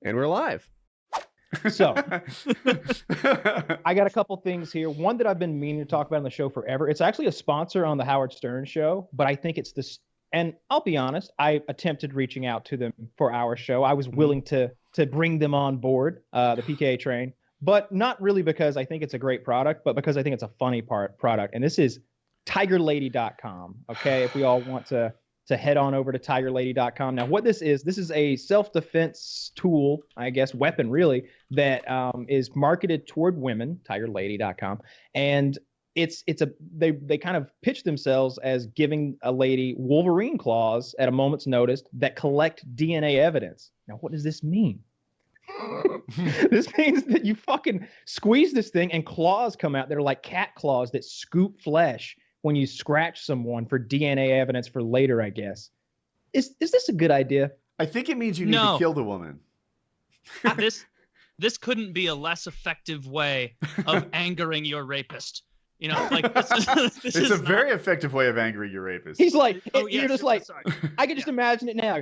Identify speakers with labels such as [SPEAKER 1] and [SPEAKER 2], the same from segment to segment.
[SPEAKER 1] And we're live.
[SPEAKER 2] So I got a couple things here. One that I've been meaning to talk about on the show forever. It's actually a sponsor on the Howard Stern show, but I think it's this. And I'll be honest, I attempted reaching out to them for our show. I was willing to bring them on board, the PKA train, but not really because I think it's a great product, but because I think it's a funny product. And this is TigerLady.com. Okay, if we all want to head on over to TigerLady.com. Now, what this is a self-defense tool, I guess, weapon really, that is marketed toward women, TigerLady.com. And they kind of pitch themselves as giving a lady Wolverine claws at a moment's notice that collect DNA evidence. Now, what does this mean? This means that you fucking squeeze this thing and claws come out that are like cat claws that scoop flesh when you scratch someone for DNA evidence for later, I guess. Is this a good idea?
[SPEAKER 3] I think it means you need to kill the woman.
[SPEAKER 4] This couldn't be a less effective way of angering your rapist. You know, like this is
[SPEAKER 3] a very effective way of angering your rapist.
[SPEAKER 2] He's like, you're just like, sorry. I can just imagine it now.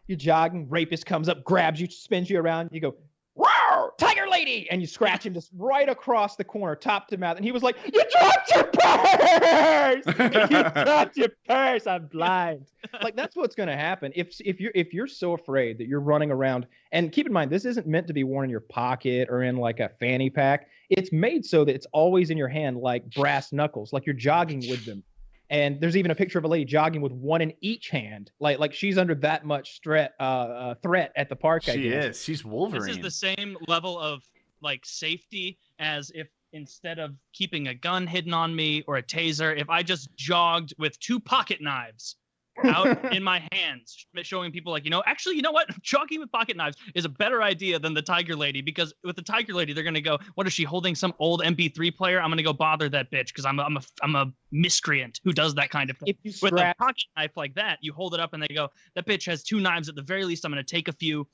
[SPEAKER 2] You're jogging, rapist comes up, grabs you, spins you around, you go, "Roar, Tiger Lady!" And you scratch him just right across the corner, top to mouth. And he was like, "You dropped your purse! You dropped your purse! I'm blind." Like, that's what's going to happen if you're so afraid that you're running around. And keep in mind, this isn't meant to be worn in your pocket or in like a fanny pack. It's made so that it's always in your hand, like brass knuckles, like you're jogging with them. And there's even a picture of a lady jogging with one in each hand, like she's under that much threat at the park.
[SPEAKER 3] She is. She's Wolverine.
[SPEAKER 4] This is the same level of like safety as if instead of keeping a gun hidden on me or a taser, if I just jogged with 2 pocket knives out in my hands, showing people like, actually, you know what? Jogging with pocket knives is a better idea than the Tiger Lady, because with the Tiger Lady, they're going to go, what is she holding? Some old MP3 player? I'm going to go bother that bitch because I'm a miscreant who does that kind of thing. With a pocket knife like that, you hold it up and they go, that bitch has 2 knives. At the very least, I'm going to take a few.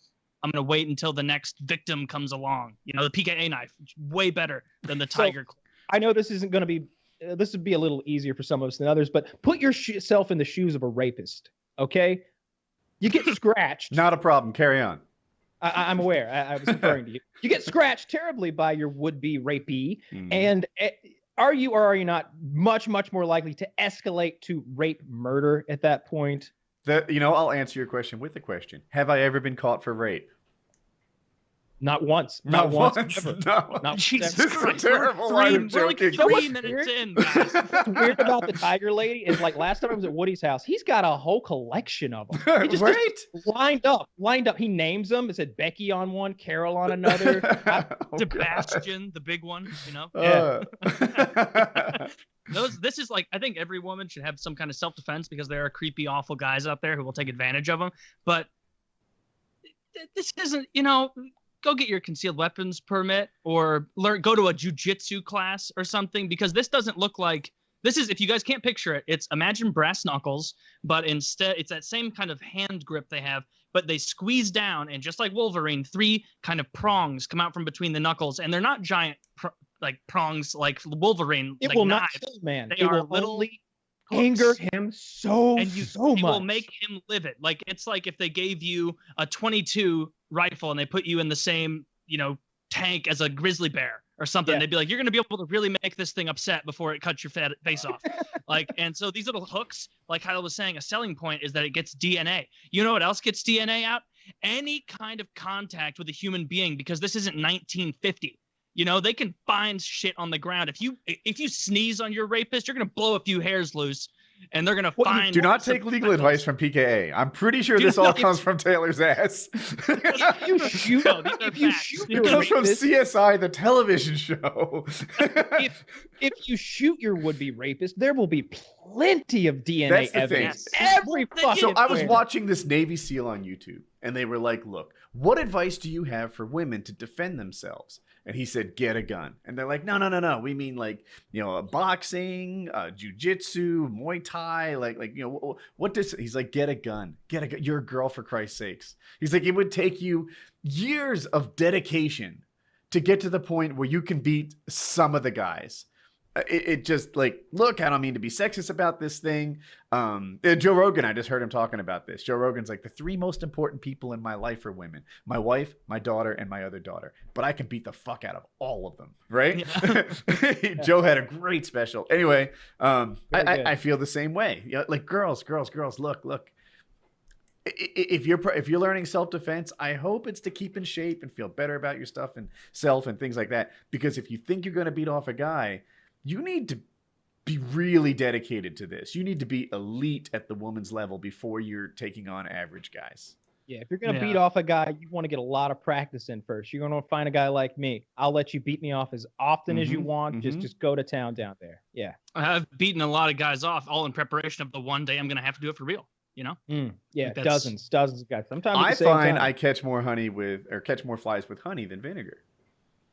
[SPEAKER 4] I'm going to wait until the next victim comes along. The PKA knife, way better than the Tiger.
[SPEAKER 2] So, I know this isn't going to be, this would be a little easier for some of us than others, but put yourself in the shoes of a rapist, okay? You get scratched.
[SPEAKER 3] Not a problem. Carry on.
[SPEAKER 2] I'm aware. I was referring to you. You get scratched terribly by your would-be rapee, and are you or are you not much, much more likely to escalate to rape murder at that point?
[SPEAKER 3] I'll answer your question with a question. Have I ever been caught for rape?
[SPEAKER 2] Not once.
[SPEAKER 3] Not once.
[SPEAKER 2] Ever.
[SPEAKER 3] No.
[SPEAKER 2] Not
[SPEAKER 3] Jesus, this is a terrible line of joking.
[SPEAKER 4] We're like 3 minutes in, guys.
[SPEAKER 2] What's weird about the Tiger Lady is, like, last time I was at Woody's house, he's got a whole collection of them. He just lined up. He names them. It said Becky on one, Carol on another.
[SPEAKER 4] Sebastian, the big one,
[SPEAKER 2] Yeah.
[SPEAKER 4] This is like, I think every woman should have some kind of self-defense because there are creepy, awful guys out there who will take advantage of them. But this isn't, go get your concealed weapons permit or go to a jujitsu class or something, because this doesn't look like, this is, if you guys can't picture it, it's imagine brass knuckles, but instead it's that same kind of hand grip they have, but they squeeze down, and just like Wolverine, 3 kind of prongs come out from between the knuckles, and they're not giant prongs like Wolverine.
[SPEAKER 2] It
[SPEAKER 4] like
[SPEAKER 2] will
[SPEAKER 4] knives.
[SPEAKER 2] not kill, man.
[SPEAKER 4] They are little
[SPEAKER 2] anger him so
[SPEAKER 4] much.
[SPEAKER 2] It
[SPEAKER 4] will make him live it. Like, it's like if they gave you a 22 rifle and they put you in the same, tank as a grizzly bear or something. Yeah. They'd be like, you're going to be able to really make this thing upset before it cuts your face off. And so these little hooks, like Kyle was saying, a selling point is that it gets DNA. You know what else gets DNA out? Any kind of contact with a human being, because this isn't 1950. They can find shit on the ground. If you sneeze on your rapist, you're going to blow a few hairs loose, and they're going to find...
[SPEAKER 3] Do not take legal advice from PKA. I'm pretty sure this all comes from Taylor's ass.
[SPEAKER 2] If you shoot...
[SPEAKER 3] It comes from CSI, the television show.
[SPEAKER 2] if you shoot your would-be rapist, there will be plenty of DNA evidence. Every fucking...
[SPEAKER 3] So I was watching this Navy SEAL on YouTube, and they were like, look, what advice do you have for women to defend themselves? And he said, get a gun. And they're like, no. We mean boxing, jujitsu, Muay Thai, what does, he's like, get a gun. You're a girl, for Christ's sakes. He's like, it would take you years of dedication to get to the point where you can beat some of the guys. it just like, look, I don't mean to be sexist about this thing. Joe Rogan, I just heard him talking about this. Joe Rogan's like, the 3 most important people in my life are women: my wife, my daughter, and my other daughter. But I can beat the fuck out of all of them, right? Yeah. Joe had a great special. Anyway, I feel the same way. Like girls, look. If you're learning self-defense, I hope it's to keep in shape and feel better about your stuff and self and things like that. Because if you think you're going to beat off a guy, you need to be really dedicated to this. You need to be elite at the woman's level before you're taking on average guys.
[SPEAKER 2] Yeah, if you're going to beat off a guy, you want to get a lot of practice in first. You're going to find a guy like me. I'll let you beat me off as often as you want. Just go to town down there. Yeah.
[SPEAKER 4] I've beaten a lot of guys off, all in preparation of the one day I'm going to have to do it for real. You know?
[SPEAKER 2] Yeah, like dozens of guys. Sometimes
[SPEAKER 3] I find I catch more flies with honey than vinegar.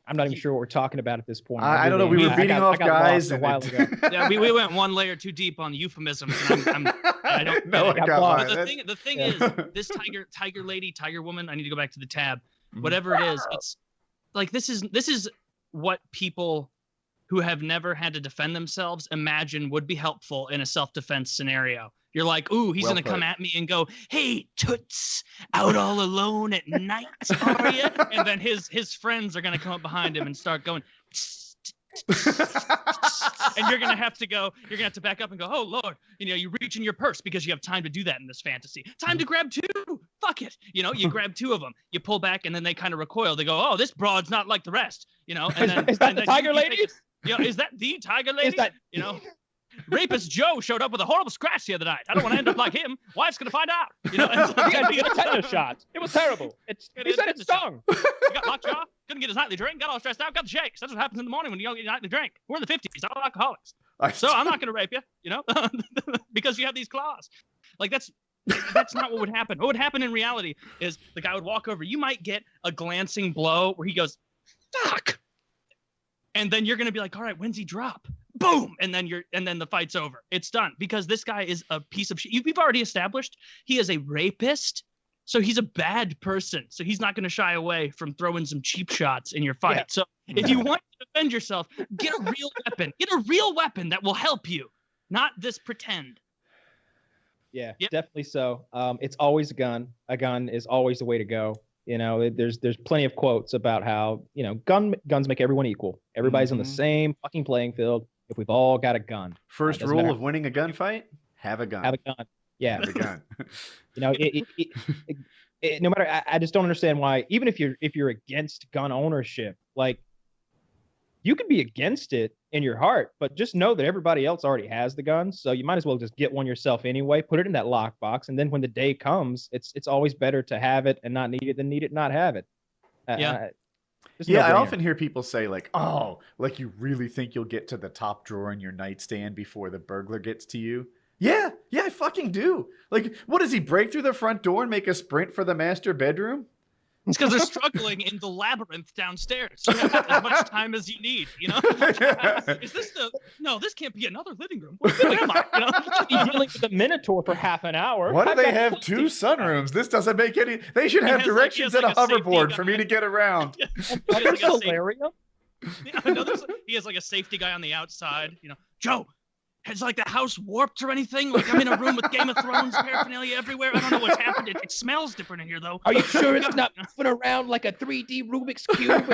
[SPEAKER 2] I'm not even sure what we're talking about at this point.
[SPEAKER 3] I don't know. We were beating off guys
[SPEAKER 2] a while ago.
[SPEAKER 4] Yeah, we went one layer too deep on the euphemisms. And I don't know. The thing is, this tiger lady, tiger woman. I need to go back to the tab. Whatever it is, it's like this is what people who have never had to defend themselves imagine would be helpful in a self-defense scenario. You're like, ooh, he's going to come at me and go, hey, toots, out all alone at night, are you? And then his friends are going to come up behind him and start going, and you're going to have to back up and go, oh, Lord, you reach in your purse because you have time to do that in this fantasy. Time to grab 2. Fuck it. You grab 2 of them. You pull back and then they kind of recoil. They go, oh, this broad's not like the rest. And then,
[SPEAKER 2] is that the Tiger Lady?
[SPEAKER 4] Is that the Tiger Lady? Rapist Joe showed up with a horrible scratch the other night. I don't want to end up like him. Wife's gonna find out.
[SPEAKER 2] He got a tetanus shot. It was terrible. He said it stung.
[SPEAKER 4] He got lockjaw. Couldn't get his nightly drink. Got all stressed out. Got the shakes. That's what happens in the morning when you don't get your nightly drink. We're in the 50s. All alcoholics. So I'm not gonna rape you. Because you have these claws. Like that's not what would happen. What would happen in reality is the guy would walk over. You might get a glancing blow where he goes, fuck. And then you're going to be like, all right, when's he drop? Boom. And then the fight's over. It's done because this guy is a piece of shit. We've already established he is a rapist. So he's a bad person. So he's not going to shy away from throwing some cheap shots in your fight. Yeah. So if you want to defend yourself, get a real weapon. Get a real weapon that will help you, not this pretend.
[SPEAKER 2] Yeah, definitely so. It's always a gun. A gun is always the way to go. There's plenty of quotes about how, guns make everyone equal. Everybody's on the same fucking playing field if we've all got a gun.
[SPEAKER 3] First rule of winning a gunfight, have a gun.
[SPEAKER 2] Have a gun. Yeah.
[SPEAKER 3] Have a gun.
[SPEAKER 2] No matter, I just don't understand why, even if you're against gun ownership, like you can be against it in your heart, but just know that everybody else already has the guns. So you might as well just get one yourself anyway, put it in that lockbox. And then when the day comes, it's always better to have it and not need it than need it and not have it.
[SPEAKER 3] I often hear people say like, oh, like you really think you'll get to the top drawer in your nightstand before the burglar gets to you? Yeah, I fucking do. Like, what does he break through the front door and make a sprint for the master bedroom?
[SPEAKER 4] It's because they're struggling in the labyrinth downstairs. So you have as much time as you need, Is this No, this can't be another living room. Where am I?
[SPEAKER 2] You're dealing with the Minotaur for half an hour.
[SPEAKER 3] Why do they have 2 sunrooms? This doesn't make any... They should have directions and a hoverboard for me to get around.
[SPEAKER 2] Solarium?
[SPEAKER 4] He has like a safety guy on the outside. Joe, has like the house warped or anything? Like I'm in a room with Game of Thrones paraphernalia everywhere. I don't know what's happened. It smells different in here, though.
[SPEAKER 2] Are you sure it's not moving around like a 3D Rubik's Cube?